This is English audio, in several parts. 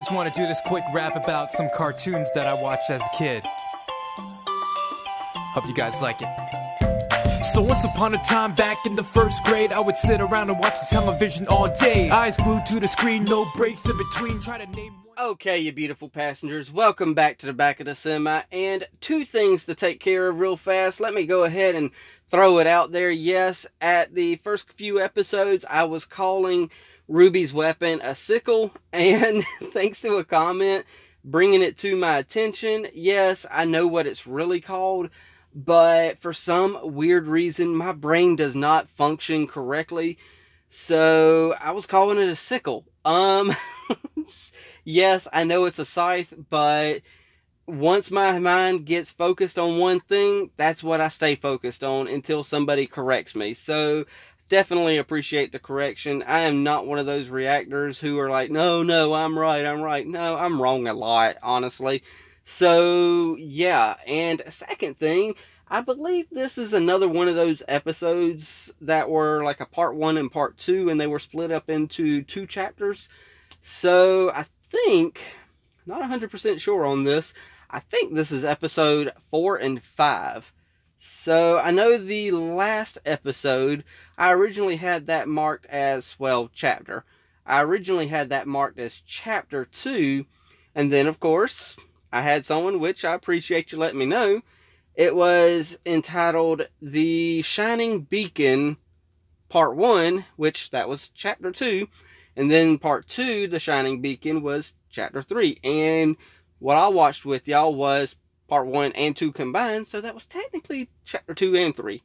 Just want to do this quick rap about some cartoons that I watched as a kid. Hope you guys like it. So once upon a time back in the first grade, I would sit around and watch the television all day. Eyes glued to the screen, no breaks in between, try to name one. Okay, you beautiful passengers, welcome back to the back of the semi, and two things to take care of real fast. Let me go ahead and throw it out there. Yes, at the first few episodes, I was calling Rwby's weapon a sickle, and thanks to a comment bringing it to my attention, yes, I know what it's really called, but for some weird reason, my brain does not function correctly, so I was calling it a sickle. Yes, I know it's a scythe, but once my mind gets focused on one thing, that's what I stay focused on until somebody corrects me. So definitely appreciate the correction. I am not one of those reactors who are like, no, I'm right. No, I'm wrong a lot, honestly. So, yeah. And second thing, I believe this is another one of those episodes that were like a part 1 and part 2, and they were split up into 2 chapters. So, I think, not 100% sure on this, I think this is episode 4 and 5. So, I know the last episode, I originally had that marked as, well, chapter. I originally had that marked as chapter 2, and then, of course, I had someone, which I appreciate you letting me know, it was entitled The Shining Beacon Part 1, which that was chapter 2, and then part 2, The Shining Beacon, was chapter 3, and what I watched with y'all was part 1 and 2 combined, so that was technically chapter 2 and 3.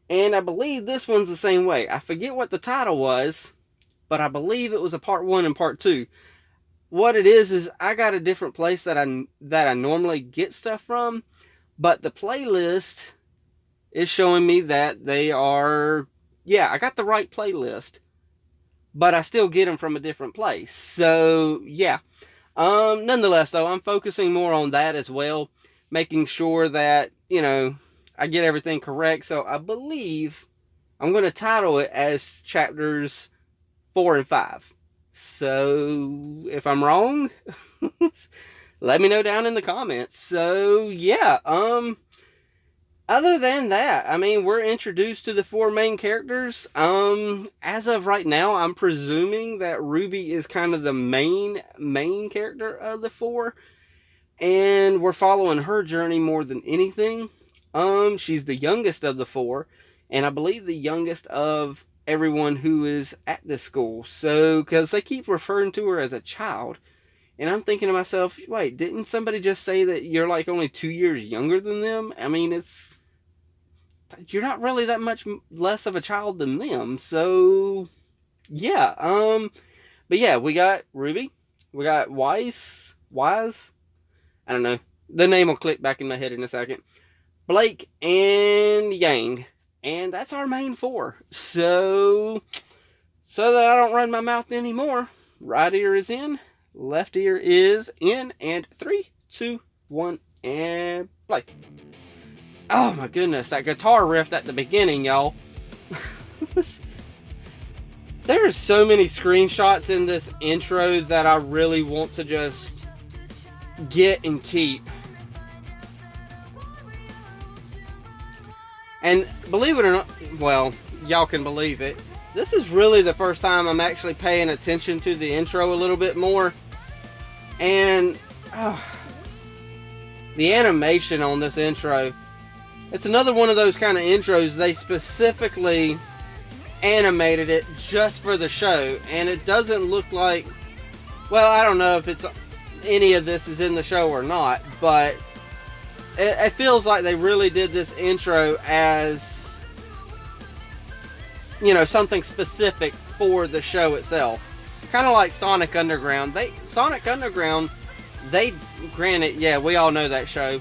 And I believe this one's the same way. I forget what the title was, but I believe it was a part 1 and part 2. What it is I got a different place that I normally get stuff from, but the playlist is showing me that they are, yeah, I got the right playlist, but I still get them from a different place. So, yeah. Nonetheless, though, I'm focusing more on that as well, making sure that, you know, I get everything correct. So I believe I'm going to title it as chapters 4 and 5. So if I'm wrong, let me know down in the comments. So yeah, other than that, I mean, we're introduced to the 4 main characters. As of right now, I'm presuming that Rwby is kind of the main character of the 4. And we're following her journey more than anything. She's the youngest of the 4. And I believe the youngest of everyone who is at this school. So, because they keep referring to her as a child. And I'm thinking to myself, wait, didn't somebody just say that you're like only 2 years younger than them? I mean, you're not really that much less of a child than them. So, yeah. But yeah, we got Rwby. We got Wise. I don't know. The name will click back in my head in a second. Blake and Yang. And that's our main 4. So that I don't run my mouth anymore, right ear is in, left ear is in, and 3, 2, 1, and play. Oh my goodness, that guitar riff at the beginning, y'all. There are so many screenshots in this intro that I really want to just get and keep. And believe it or not, well, y'all can believe it, this is really the first time I'm actually paying attention to the intro a little bit more. And the animation on this intro, it's another one of those kind of intros, they specifically animated it just for the show. And it doesn't look like, well, I don't know if it's any of this is in the show or not, but it feels like they really did this intro as, you know, something specific for the show itself. Kind of like Sonic Underground. Granted, yeah, we all know that show,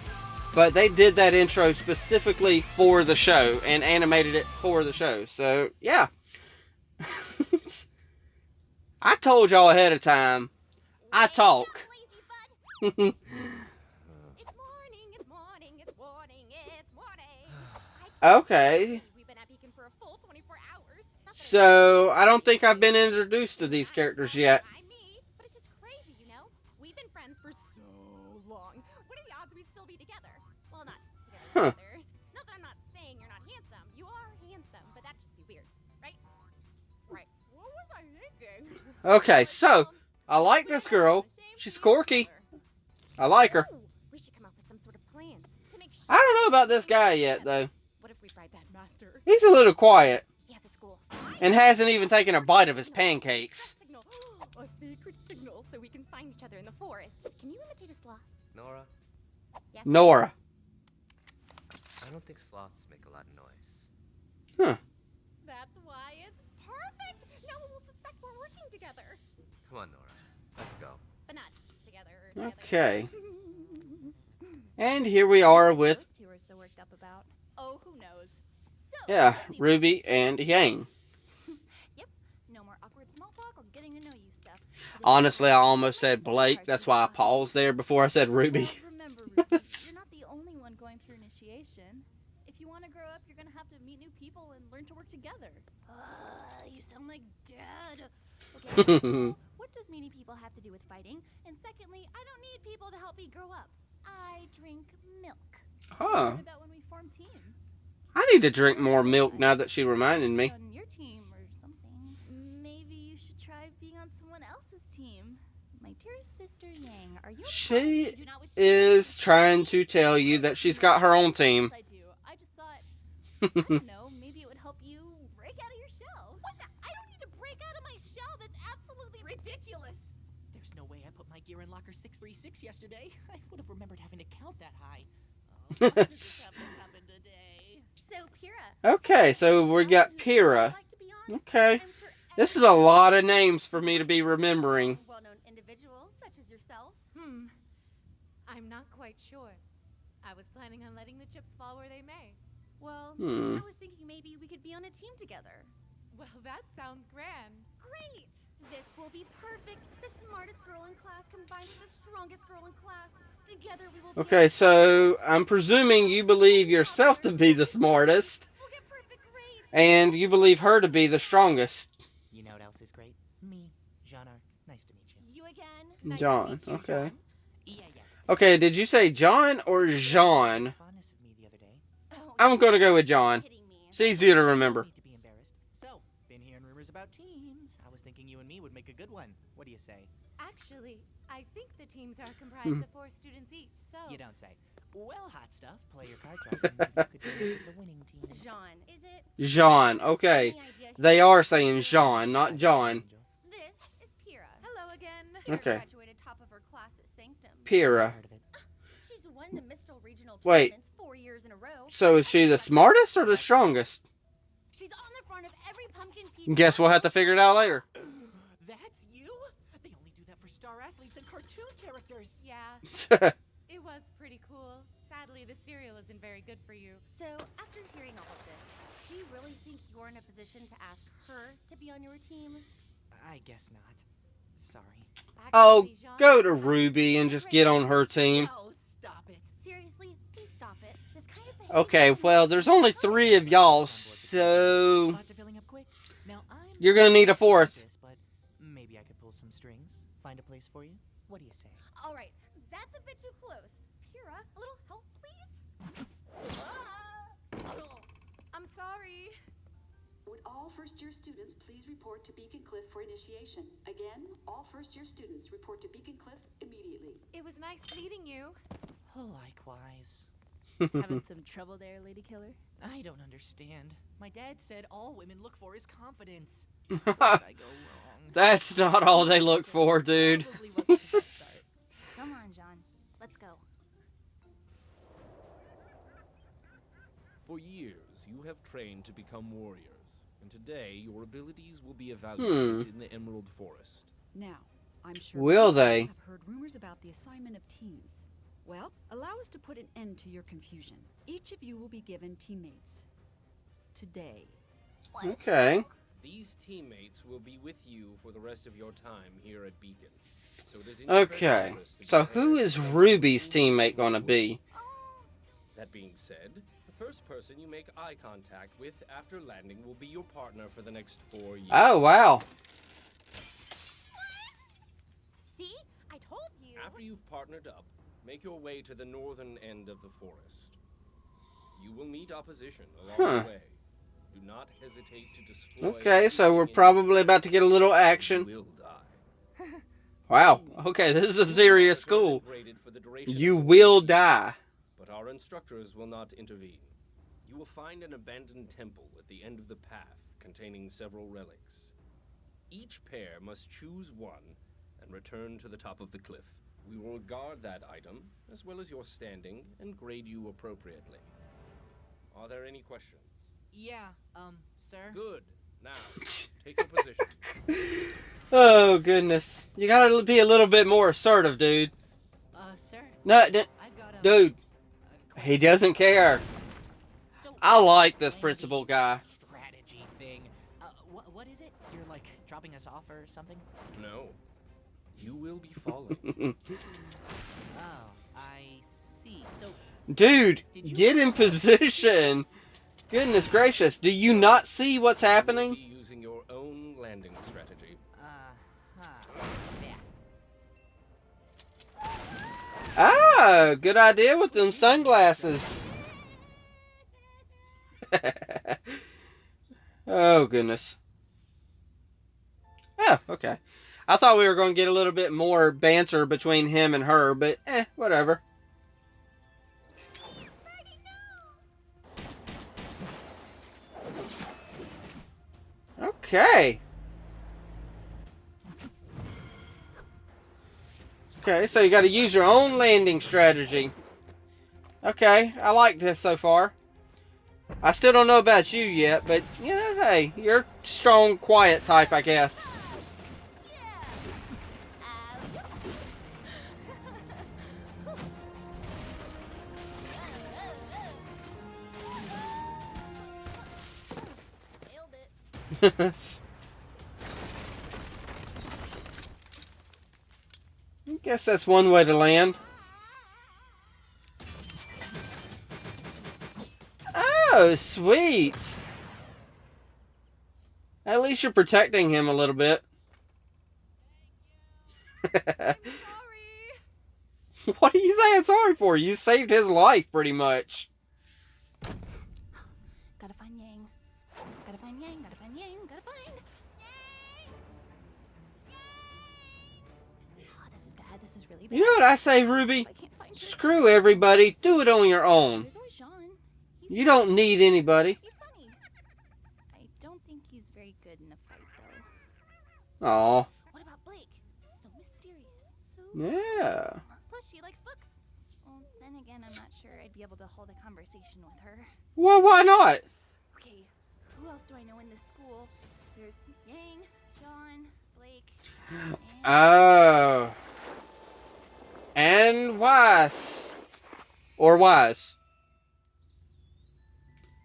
but they did that intro specifically for the show and animated it for the show. So, yeah. I told y'all ahead of time, I talk. Okay. So, I don't think I've been introduced to these characters yet. friends for so long. What are the odds we'd still be together? Well, not Huh. together. Not that I'm not saying you're not handsome. You are handsome, but that'd just be weird, right? Right. What was I thinking? Okay, so I like this girl. She's quirky. I like her. Ooh, we should come up with some sort of plan to make sure I don't know about this guy yet, though. What if we bribe that master? He's a little quiet He has a school. and hasn't even taken a bite of his pancakes. Signal. A secret signal so we can find each other in the forest. Can you imitate a sloth? Nora, Yes. Nora. I don't think sloths make a lot of noise. Huh. That's why it's perfect. No one will suspect we're working together. Come on, Nora. Let's go. But not together. Okay. And here we are with, Those two are so worked up about. Oh, who knows? So, yeah, let's see. Rwby and Yang. Yep. No more awkward small talk or getting to know you stuff. Today, Honestly, I almost said Blake. That's why I paused there before I said Rwby. Well, remember, Ruby, you're not the only one going through initiation. If you want to grow up, you're going to have to meet new people and learn to work together. You sound like Dad. Okay, first of all, what does meeting people have to do with fighting? And secondly, I don't need people to help me grow up. I drink milk. Huh. What about when we form teams? I need to drink more milk now that she reminded me. On your team or something. Maybe you should try being on someone else's team. My dearest sister Yang, are you? She You do not wish to is trying to tell you that she's got her own team. Yes, I do. I just thought, I don't know, maybe it would help you break out of your shell. What the? I don't need to break out of my shell. That's absolutely ridiculous. There's no way I put my gear in locker 636 yesterday. I would have remembered having to count that high. Oh, why did this have to happen today? So, Pyrrha. Okay, so we got Pyrrha. Like to be on? Okay. I'm sure This is a lot of names for me to be remembering. well-known individuals such as yourself. I'm not quite sure. I was planning on letting the chips fall where they may. Well, Hmm. I was thinking maybe we could be on a team together. Well, that sounds grand. Great! This will be perfect. The smartest girl in class combined with the strongest girl in class. Together we will be Okay, so I'm presuming you believe yourself to be the smartest, We'll get perfect grades. and you believe her to be the strongest. You know what else is great? Me, Jean-Arc. Nice to meet you. You again. Nice to John, meet you, okay. John. Yeah. Okay, did you say John or Jean? Fondness of me the other day. Oh, I'm you're gonna go with John. kidding me. It's easier to No remember. need to be embarrassed. So, been hearing rumors about teams. I was thinking you and me would make a good one. What do you say? Actually, I think the teams are comprised Hmm. of 4 students each, so... You don't say. Well, hot stuff. Play your card trap, and maybe you could join up with the winning team. Jean, is it? Jean, okay. Any idea who They you are saying Jean, not John. This is Pyrrha. Hello again. Pyrrha Okay. graduated top of her class at Sanctum. Pyrrha. Heard of it. She's won the Mistral Regional Wait. tournaments 4 years in a row. So is she the smartest or the strongest? She's on the front of every pumpkin pizza. Guess we'll have to figure it out later. That's you? They only do that for star athletes and cartoon characters. Yeah, it was pretty cool. Sadly, the cereal isn't very good for you. So, after hearing all of this, do you really think you're in a position to ask her to be on your team? I guess not. Sorry. Oh, Actually, Jean, go to Rwby and just get on her team. Oh, stop it. Seriously, please stop it. This kind of behavior Okay, is well, there's only so 3 of y'all, so Spots are filling up quick. Now I'm you're gonna need a 4th. this, but maybe I could pull some strings, find a place for you. What do you say? All right, that's a bit too close. Pyrrha, a little help, please? I'm sorry. Would all first-year students please report to Beacon Cliff for initiation? Again, all first-year students report to Beacon Cliff immediately. It was nice meeting you. Likewise. Having some trouble there, Lady Killer? I don't understand. My dad said all women look for is confidence. Where did I go wrong? That's not all they look for, dude. Probably wasn't a good start. Come on, John. Let's go. For years, you have trained to become warriors, and today your abilities will be evaluated in the Emerald Forest. Now, I'm sure Will many of they? you have heard rumors about the assignment of teams. Well, allow us to put an end to your confusion. Each of you will be given teammates. Today. Okay. These teammates will be with you for the rest of your time here at Beacon. So it is in your best Okay. interest to So prepare who is yourself Rwby's for teammate what gonna you will be? That being said, the first person you make eye contact with after landing will be your partner for the next 4 years. Oh, wow. See? I told you. After you've partnered up, make your way to the northern end of the forest. You will meet opposition along the way. Do not hesitate to destroy. Okay, so we're probably about to get a little action. You will die. Wow. Okay, this is a serious school. You will die. But our instructors will not intervene. You will find an abandoned temple at the end of the path containing several relics. Each pair must choose one and return to the top of the cliff. We will guard that item, as well as your standing, and grade you appropriately. Are there any questions? Yeah, sir. Good. Now, take your position. Oh, goodness. You gotta be a little bit more assertive, dude. Sir. No, I've got dude. He doesn't care. So I like this principal guy. strategy thing. What is it? You're like dropping us off or something? No. You will be followed. Oh, I see. So Dude, get in position. Goodness gracious. Do you not see what's You will happening? be using your own landing strategy. Ah, good idea with them sunglasses. Oh, goodness. Oh, okay. I thought we were going to get a little bit more banter between him and her, but whatever. Okay. Okay, so you got to use your own landing strategy. Okay, I like this so far. I still don't know about you yet, but yeah, hey, you're strong, quiet type, I guess. Nailed it. I guess that's one way to land. Oh, sweet. At least you're protecting him a little bit. What are you saying sorry for? You saved his life, pretty much. Gotta find Yang. Gotta find Yang. Gotta find Yang. Gotta find Yang. Oh, this is bad. This is really bad. You know what I say, Ruby? I can't find Screw everybody. Do it on your own. There's always Jean. He's You don't need anybody. He's funny. I don't think he's very good in a fight, though. Aw. What about Blake? So mysterious. So Yeah. Plus, she likes books. Well, then again, I'm not sure I'd be able to hold a conversation with her. Well, why not? Okay, who else do I know in this school? There's Yang, John, Blake, and... Oh. And Weiss. Or Wise.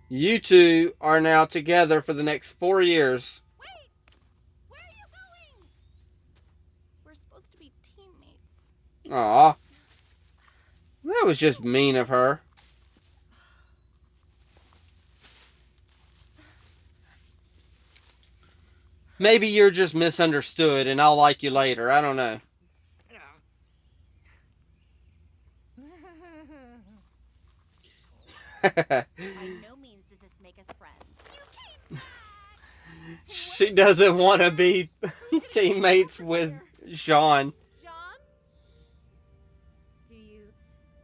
You two are now together for the next 4 years. Wait! Where are you going? We're supposed to be teammates. Aw. That was just mean of her. Maybe you're just misunderstood and I'll like you later. I don't know. By no means does this make us friends. She doesn't want to be teammates with Jean. John? Do you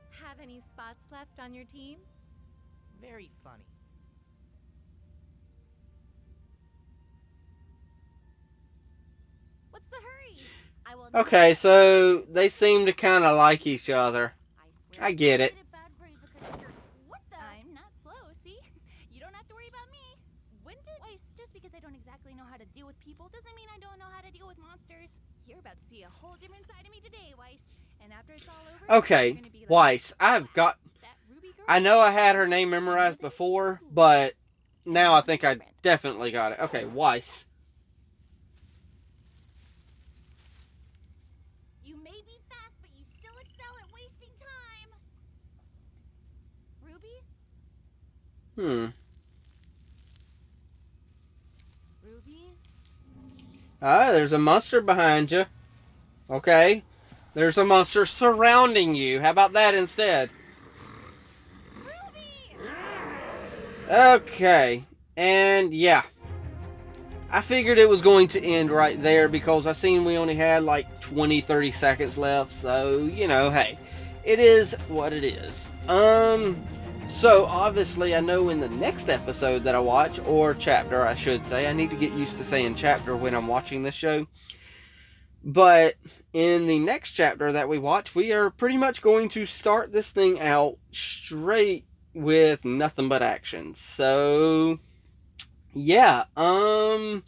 have any spots left on your team? Very funny. What's the hurry? I will Okay, so they seem to kind of like each other. swear I get it. Get a bad grade because you're... What the? I'm not slow, see? You don't have to worry about me. When did... Weiss, just because I don't exactly know how to deal with people doesn't mean I don't know how to deal with monsters. You're about to see a whole different side of me today, Weiss. And after it's all over... Okay, you're gonna be like, Weiss, I've got... that Rwby girl? I know I had her name memorized before, but now I think I definitely got it. Okay, Weiss. You may be fast, but you still excel at wasting time. Rwby? Rwby? Ah, there's a monster behind you. Okay. There's a monster surrounding you. How about that instead? Okay. And yeah. I figured it was going to end right there because I seen we only had like 20-30 seconds left. So, you know, hey. It is what it is. So obviously I know in the next episode that I watch, or chapter I should say, I need to get used to saying chapter when I'm watching this show. But in the next chapter that we watch, we are pretty much going to start this thing out straight with nothing but action. So, yeah, other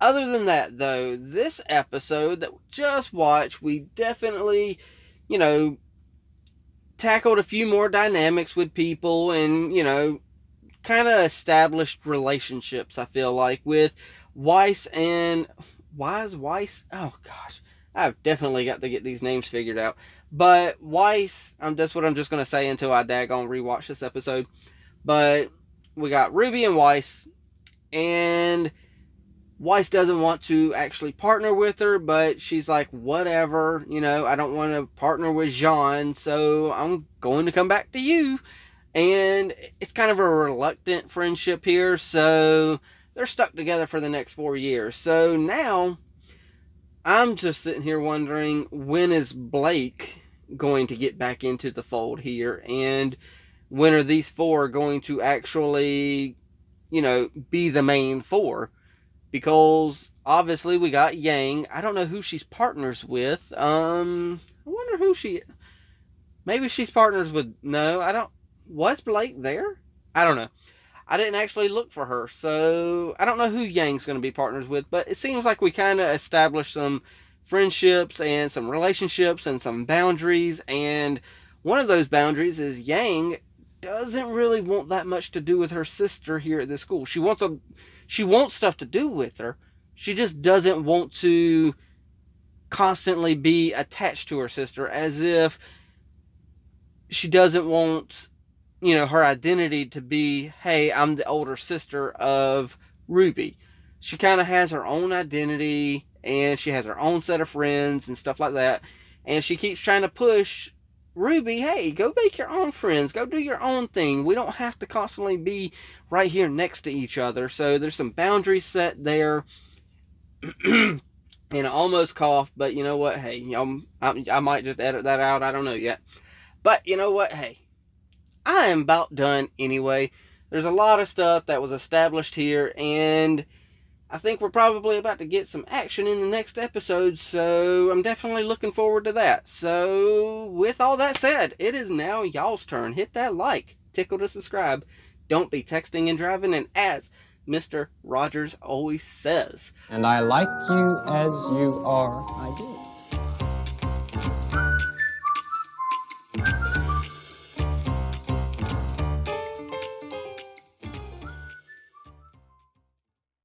than that though, this episode that we just watched, we definitely, you know, tackled a few more dynamics with people and, you know, kind of established relationships, I feel like, with Weiss and... Weiss? Oh, gosh. I've definitely got to get these names figured out. But Weiss, that's what I'm just going to say until I daggone rewatch this episode. But we got Rwby and Weiss. And Weiss doesn't want to actually partner with her, but she's like, whatever, you know, I don't want to partner with Jean, so I'm going to come back to you. And it's kind of a reluctant friendship here, so they're stuck together for the next 4 years. So now, I'm just sitting here wondering, when is Blake going to get back into the fold here? And when are these four going to actually, you know, be the main four? Because obviously we got Yang. I don't know who she's partners with. I wonder who she... Maybe she's partners with... No, I don't... Was Blake there? I don't know. I didn't actually look for her, so I don't know who Yang's going to be partners with, but it seems like we kind of established some friendships and some relationships and some boundaries, and one of those boundaries is Yang doesn't really want that much to do with her sister here at this school. She wants stuff to do with her. She just doesn't want to constantly be attached to her sister, as if she doesn't want, you know, her identity to be, hey, I'm the older sister of Rwby. She kind of has her own identity, and she has her own set of friends and stuff like that. And she keeps trying to push Rwby, hey, go make your own friends. Go do your own thing. We don't have to constantly be right here next to each other. So there's some boundaries set there. And I almost coughed, but you know what? Hey, I might just edit that out. I don't know yet. But you know what? Hey, I am about done anyway. There's a lot of stuff that was established here, and I think we're probably about to get some action in the next episode, so I'm definitely looking forward to that. So, with all that said, it is now y'all's turn. Hit that like, tickle to subscribe, don't be texting and driving, and as Mr. Rogers always says, and I like you as you are, I do.